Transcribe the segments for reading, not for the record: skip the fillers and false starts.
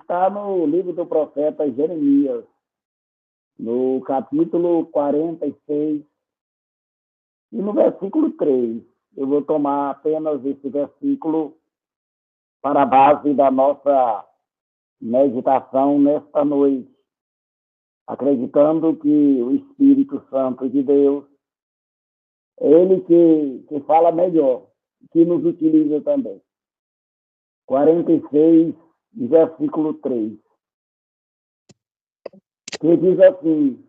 está no livro do profeta Jeremias, no capítulo 46, e no versículo 3. Eu vou tomar apenas esse versículo para a base da nossa meditação nesta noite, acreditando que o Espírito Santo de Deus é Ele que fala melhor, que nos utiliza também. 46, versículo 3, que diz assim: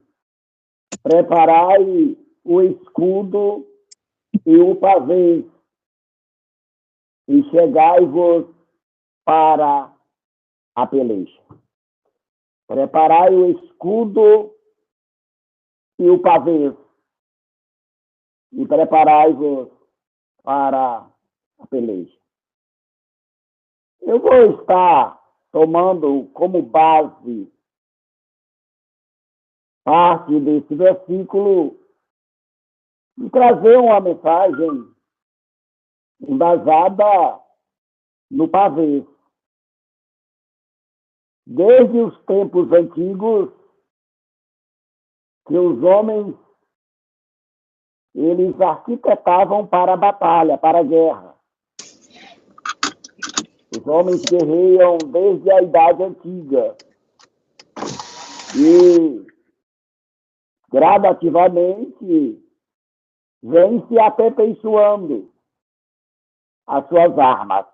preparai o escudo e o pavês, e chegai-vos para a peleja. Preparai o escudo e o pavês, e preparai-vos para a peleja. Eu vou estar tomando como base parte desse versículo e trazer uma mensagem embasada no pavês. Desde os tempos antigos, que os homens eles arquitetavam para a batalha, para a guerra. Os homens guerreiam desde a Idade Antiga e gradativamente vem se aperfeiçoando as suas armas.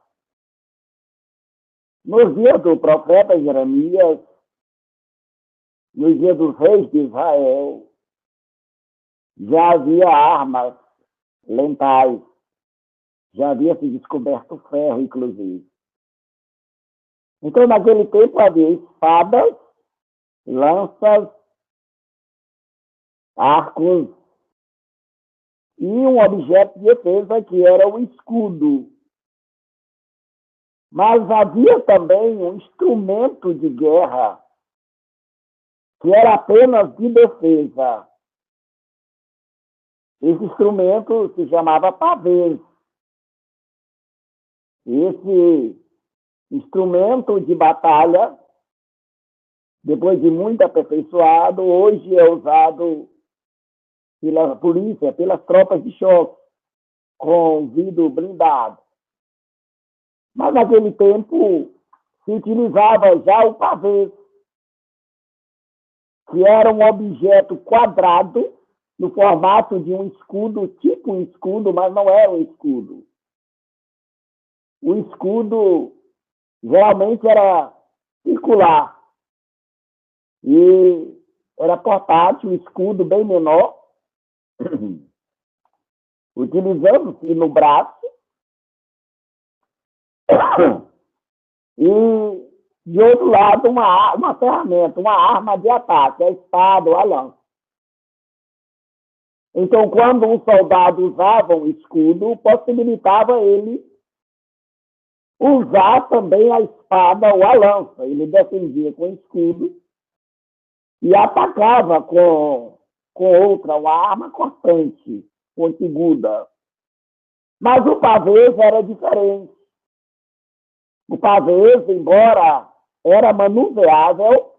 Nos dias do profeta Jeremias, nos dias dos reis de Israel, já havia armas lentais, já havia se descoberto ferro, inclusive. Então, naquele tempo, havia espadas, lanças, arcos e um objeto de defesa que era o escudo. Mas havia também um instrumento de guerra que era apenas de defesa. Esse instrumento se chamava pavês. Esse instrumento de batalha, depois de muito aperfeiçoado, hoje é usado pela polícia, pelas tropas de choque, com vidro blindado. Mas naquele tempo se utilizava já o pavês, que era um objeto quadrado no formato de um escudo, tipo um escudo, mas não era um escudo. O escudo geralmente era circular e era portátil, um escudo bem menor, utilizando-se no braço, e, de outro lado, uma ferramenta, uma arma de ataque, a espada ou a lança. Então, quando um soldado usava um escudo, possibilitava ele usar também a espada ou a lança. Ele defendia com o escudo e atacava com outra, uma arma cortante, pontiaguda. Mas o pavês era diferente. O pavês, embora era manuseável,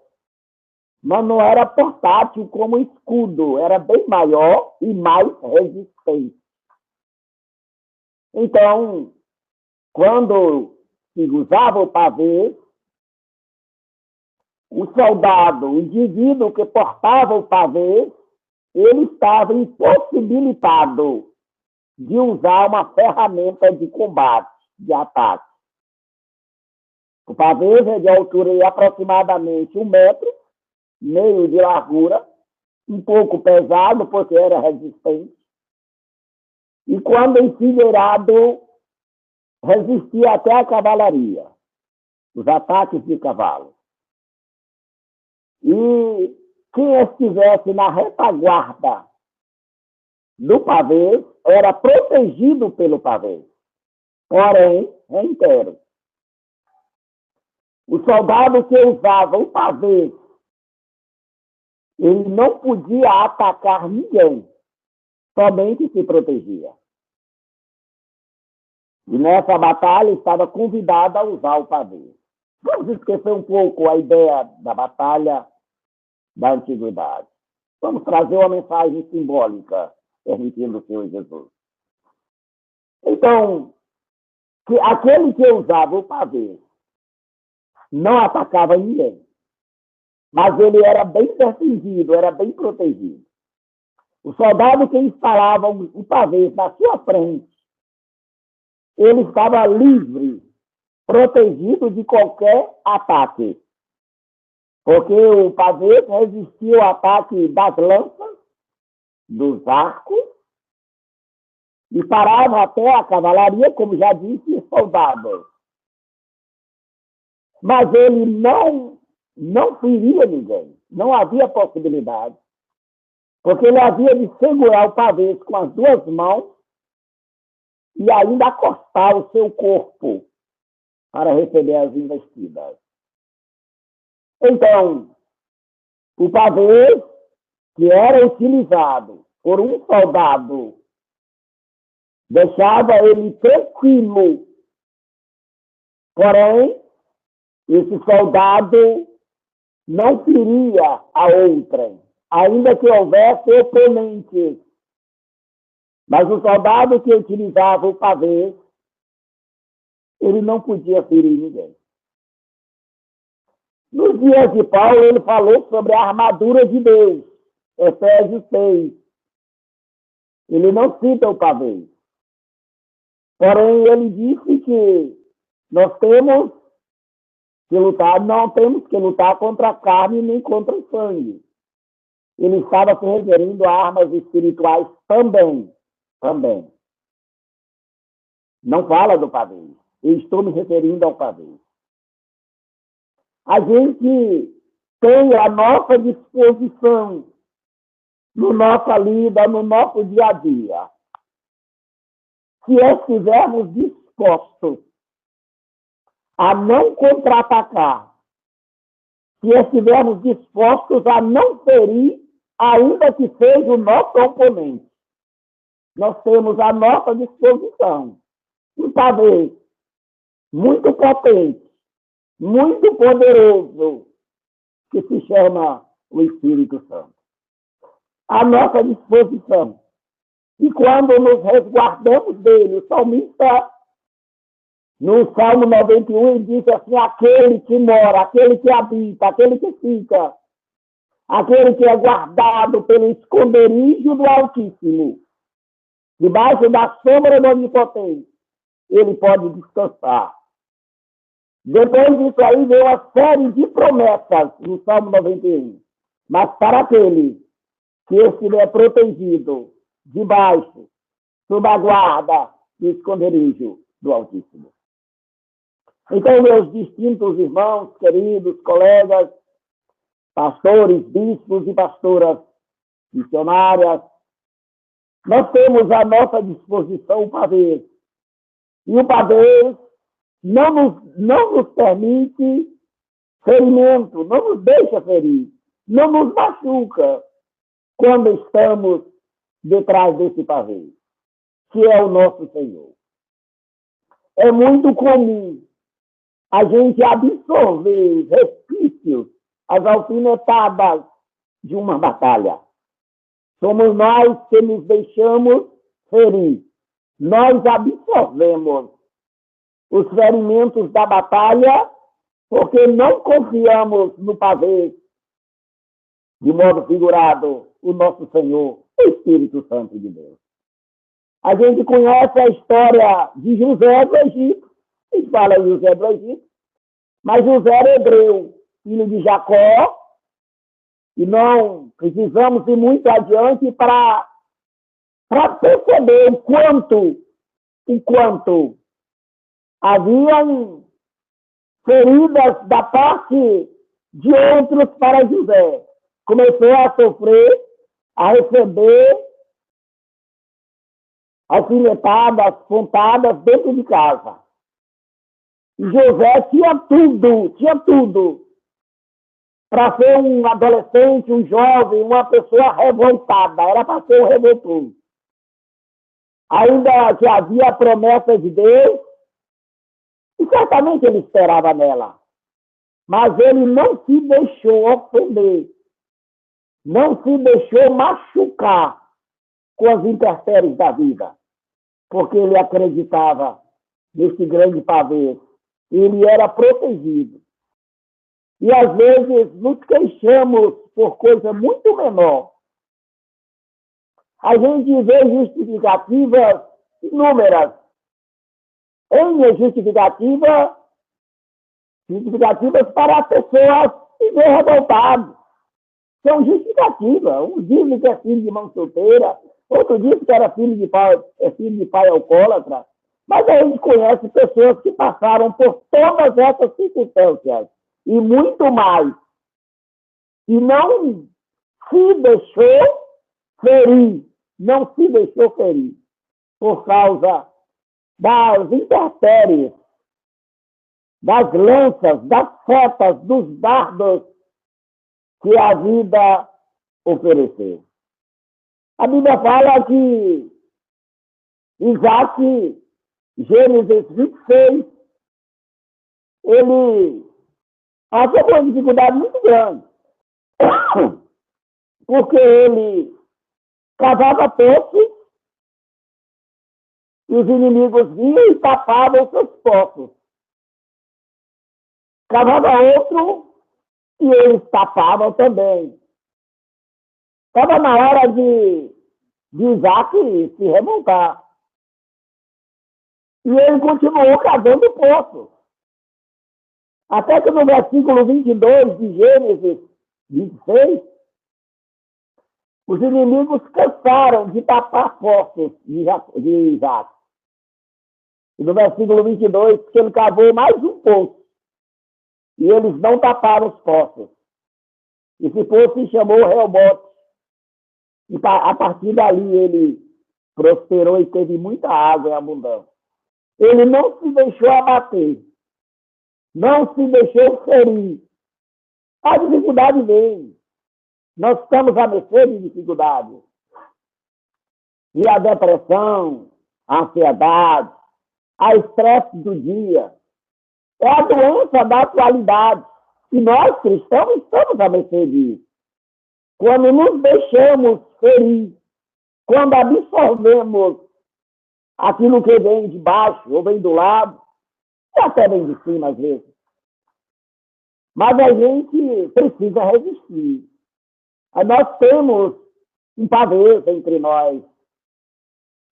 mas não era portátil como escudo, era bem maior e mais resistente. Então, quando se usava o pavês, o soldado, o indivíduo que portava o pavês, ele estava impossibilitado de usar uma ferramenta de combate, de ataque. O pavês é de altura de aproximadamente 1 metro, meio de largura, um pouco pesado, porque era resistente. E quando enfileirado, resistia até a cavalaria, os ataques de cavalo. E quem estivesse na retaguarda do pavês era protegido pelo pavês. Porém, reitero, o soldado que usava o pavês, ele não podia atacar ninguém, somente se protegia. E nessa batalha estava convidado a usar o pavês. Vamos esquecer um pouco a ideia da batalha da antiguidade. Vamos trazer uma mensagem simbólica, permitindo o Senhor Jesus. Então, que aquele que usava o pavê não atacava ninguém, mas ele era bem defendido, era bem protegido. O soldado que instalava o pavê na sua frente, ele estava livre, protegido de qualquer ataque. Porque o pavê resistia ao ataque das lanças, dos arcos, e parava até a cavalaria, como já disse, soldados. Mas ele não feria ninguém. Não havia possibilidade. Porque ele havia de segurar o pavê com as duas mãos e ainda acostar o seu corpo para receber as investidas. Então, o pavê que era utilizado por um soldado deixava ele tranquilo. Porém, esse soldado não feria a outrem, ainda que houvesse oponentes. Mas o soldado que utilizava o pavê, ele não podia ferir ninguém. Nos dias de Paulo, ele falou sobre a armadura de Deus, Efésios 6. Ele não cita o pavê. Porém, ele disse que nós temos que lutar, não temos que lutar contra a carne nem contra o sangue. Ele estava se referindo a armas espirituais também. Não fala do pavê. Eu estou me referindo ao pavê. A gente tem a nossa disposição na nossa vida, no nosso dia a dia. Se estivermos dispostos a não contra-atacar, se estivermos dispostos a não ferir, ainda que seja o nosso oponente, nós temos à nossa disposição um pavê muito potente, muito poderoso, que se chama o Espírito Santo. À nossa disposição. E quando nos resguardamos dele, o salmista, no Salmo 91, ele diz assim: aquele que mora, aquele que habita, aquele que fica, aquele que é guardado pelo esconderijo do Altíssimo, debaixo da sombra do Onipotente, ele pode descansar. Depois disso aí veio uma série de promessas no Salmo 91. Mas para aquele que estiver protegido debaixo, sob a guarda e esconderijo do Altíssimo. Então, meus distintos irmãos, queridos colegas, pastores, bispos e pastoras missionárias, nós temos à nossa disposição o pavê. E o pavê não nos permite ferimento, não nos deixa ferir, não nos machuca quando estamos detrás desse pavê, que é o nosso Senhor. É muito comum a gente absorver resquícios, as alfinetadas de uma batalha. Somos nós que nos deixamos ferir. Nós absorvemos os ferimentos da batalha porque não confiamos no pavê, de modo figurado, o nosso Senhor, o Espírito Santo de Deus. A gente conhece a história de José do Egito. A gente fala em José do Egito, mas José era hebreu, filho de Jacó, e não precisamos ir muito adiante para perceber o quanto haviam feridas da parte de outros para José. Começou a sofrer, a receber alfinetadas, pontadas dentro de casa. E José tinha tudo para ser um adolescente, um jovem, uma pessoa revoltada. Era para ser um revoltoso. Ainda que havia a promessa de Deus, e certamente ele esperava nela. mas ele não se deixou ofender, não se deixou machucar com as intempéries da vida, porque ele acreditava nesse grande pavê, ele era protegido. E às vezes nos queixamos por coisa muito menor. A gente vê justificativas inúmeras. Em justificativas para as pessoas se ver revoltadas. São justificativas. Um diz que é filho de mãe solteira, outro diz que era filho de pai alcoólatra. Mas a gente conhece pessoas que passaram por todas essas circunstâncias e muito mais. E não se deixou ferir, não se deixou ferir por causa das intempéries, das lanças, das setas, dos dardos que a vida ofereceu. A Bíblia fala que Isaac, Gênesis 26, ele passou por uma dificuldade muito grande, porque ele cavava poços e os inimigos vinham e tapavam seus poços. Cavava outro e eles tapavam também. Estava na hora de Isaac se revoltar. E ele continuou cavando o poço. Até que no versículo 22 de Gênesis 26, os inimigos cansaram de tapar poços de Isaac. E no versículo 22, que ele cavou mais um poço. E eles não taparam os poços. Esse poço se chamou Reobote. E a partir dali ele prosperou e teve muita água em abundância. Ele não se deixou abater. Não se deixou ferir. A dificuldade vem. Nós estamos à mercê de dificuldade. E a depressão, a ansiedade, a estresse do dia, é a doença da atualidade. E nós, cristãos, estamos à mercê disso. Quando nos deixamos ferir, quando absorvemos aquilo que vem de baixo ou vem do lado, e até vem de cima às vezes. Mas a gente precisa resistir. Nós temos um pavê entre nós.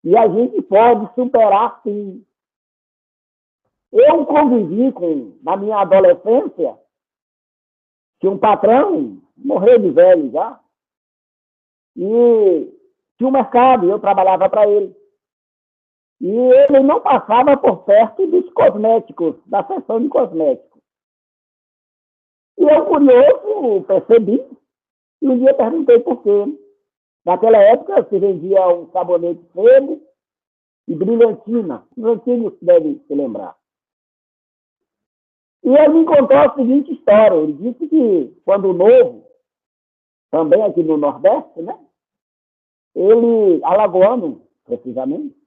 E a gente pode superar, sim. Eu convivi na minha adolescência, que um patrão morreu de velho já. E tinha um mercado, e eu trabalhava para ele. E ele não passava por perto dos cosméticos, da seção de cosméticos. E eu, curioso, percebi, e um dia perguntei por quê. Naquela época se vendia um sabonete Febo e brilhantina. Os antigos devem se lembrar. E ele me contou a seguinte história. Ele disse que, quando novo, também aqui no Nordeste, né? Ele, alagoano, precisamente,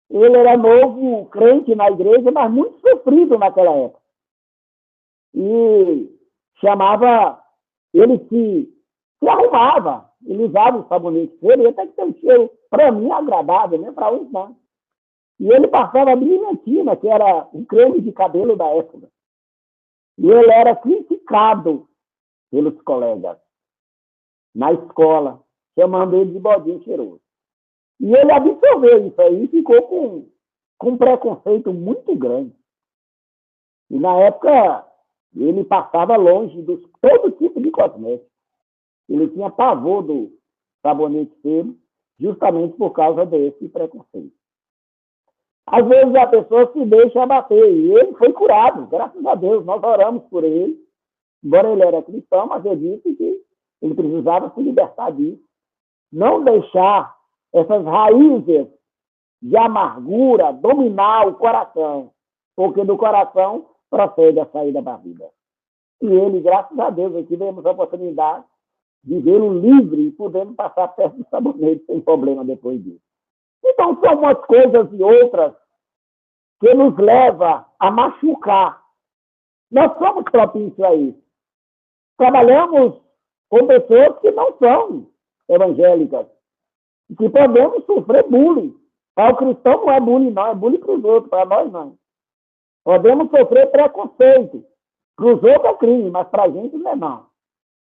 ele era novo crente na igreja, mas muito sofrido naquela época. E ele se arrumava, ele usava o sabonete dele, até que tem um cheiro, para mim, agradável, né? Para uns não. E ele passava a brilhantina, que era um creme de cabelo da época. E ele era criticado pelos colegas na escola, chamando ele de bodinho cheiroso. E ele absorveu isso aí e ficou com um preconceito muito grande. E na época, ele passava longe de todo tipo de cosmético. Ele tinha pavor do sabonete Febo, justamente por causa desse preconceito. Às vezes a pessoa se deixa abater, e ele foi curado, graças a Deus, nós oramos por ele, embora ele era cristão, mas eu disse que ele precisava se libertar disso, não deixar essas raízes de amargura dominar o coração, porque do coração procede a saída da vida. E ele, graças a Deus, nós tivemos a oportunidade de vê-lo livre e podemos passar perto do sabonete sem problema depois disso. Então, são umas coisas e outras que nos levam a machucar Nós somos propícios a isso. Trabalhamos com pessoas que não são evangélicas, que podemos sofrer bullying. Para o cristão não é bullying, não, é bullying para os outros, para nós não. Podemos sofrer preconceito. Para os outros é crime, mas para a gente não é não.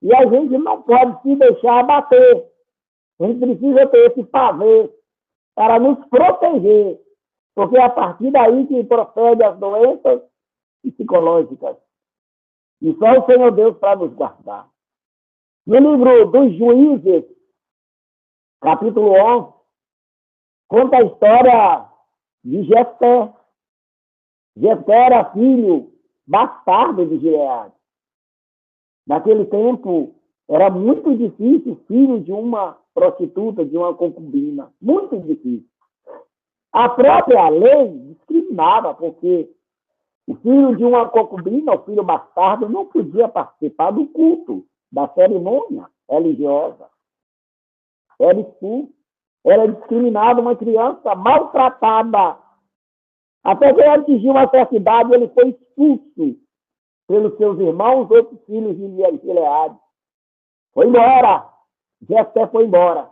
E a gente não pode se deixar abater. A gente precisa ter esse pavê para nos proteger, porque é a partir daí que procedem as doenças psicológicas. E só o Senhor Deus para nos guardar. No livro dos Juízes, capítulo 11, conta a história de Jefté. Jefté era filho bastardo de Gileade. Naquele tempo, era muito difícil filho de uma prostituta, de uma concubina. Muito difícil. A própria lei discriminava, porque o filho de uma concubina, o filho bastardo, não podia participar do culto, da cerimônia religiosa. Era expulso. Era discriminado, uma criança maltratada. Até que ele atingiu uma certa idade, ele foi expulso pelos seus irmãos, outros filhos de Gileade. Foi embora. Jefté foi embora.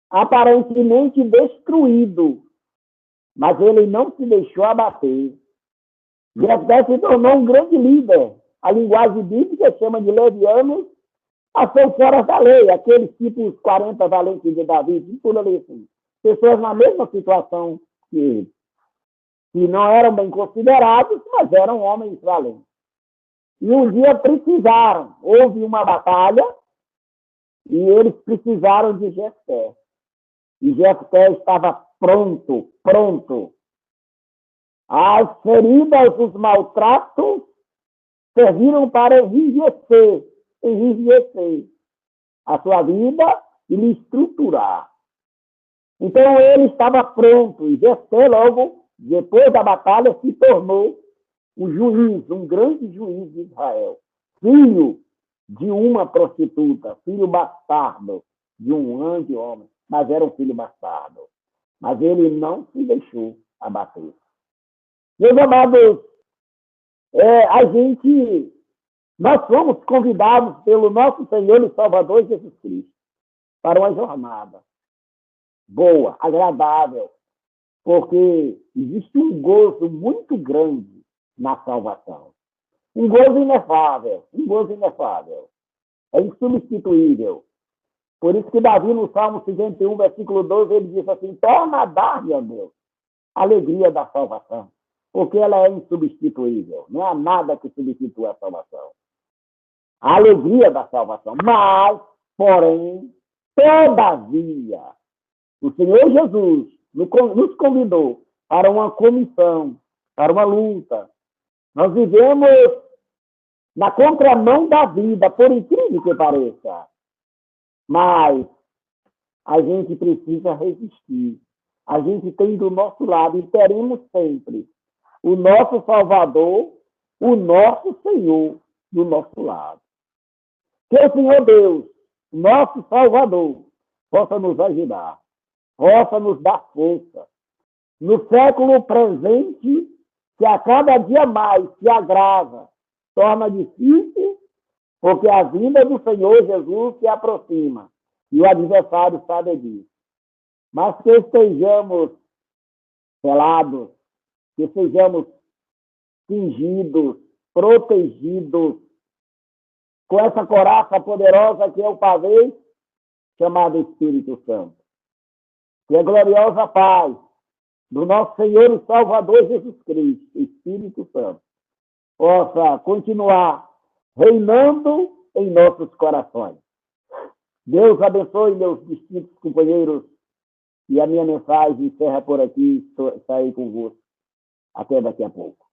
Aparentemente destruído. Mas ele não se deixou abater. Jefté se tornou um grande líder. A linguagem bíblica chama de levianos, passou fora da lei. Aqueles tipos 40 valentes de Davi, tudo ali assim. Pessoas na mesma situação que ele. Que não eram bem considerados, mas eram homens valentes. E um dia precisaram, houve uma batalha, e eles precisaram de Jefté. E Jefté estava pronto. As feridas, os maltratos, serviram para enrijecer a sua vida e lhe estruturar. Então ele estava pronto, e Jefté logo, depois da batalha, se tornou um juiz, um grande juiz de Israel. Filho de uma prostituta, filho bastardo de um grande homem, mas era um filho bastardo. Mas ele não se deixou abater. Meus amados, nós fomos convidados pelo nosso Senhor e Salvador Jesus Cristo para uma jornada boa, agradável, porque existe um gozo muito grande na salvação. Um gozo inefável. É insubstituível. Por isso que Davi, no Salmo 51, versículo 12, ele diz assim: torna a dar-me, ó Deus, a alegria da salvação, porque ela é insubstituível. Não há nada que substitua a salvação. A alegria da salvação. Mas, porém, todavia, o Senhor Jesus nos convidou para uma comissão, para uma luta. Nós vivemos na contramão da vida, por incrível que pareça. Mas a gente precisa resistir. A gente tem do nosso lado, e teremos sempre, o nosso Salvador, o nosso Senhor do nosso lado. Que o Senhor Deus, nosso Salvador, possa nos ajudar, possa nos dar força. No século presente, que a cada dia mais se agrava, torna difícil, porque a vinda do Senhor Jesus se aproxima, e o adversário sabe disso. Mas que estejamos selados, que sejamos cingidos, protegidos, com essa coraça poderosa que é o pavê, chamado Espírito Santo. Que a gloriosa paz do nosso Senhor e Salvador Jesus Cristo, Espírito Santo, possa continuar reinando em nossos corações. Deus abençoe meus distintos companheiros, e a minha mensagem encerra por aqui, sair convosco. Até daqui a pouco.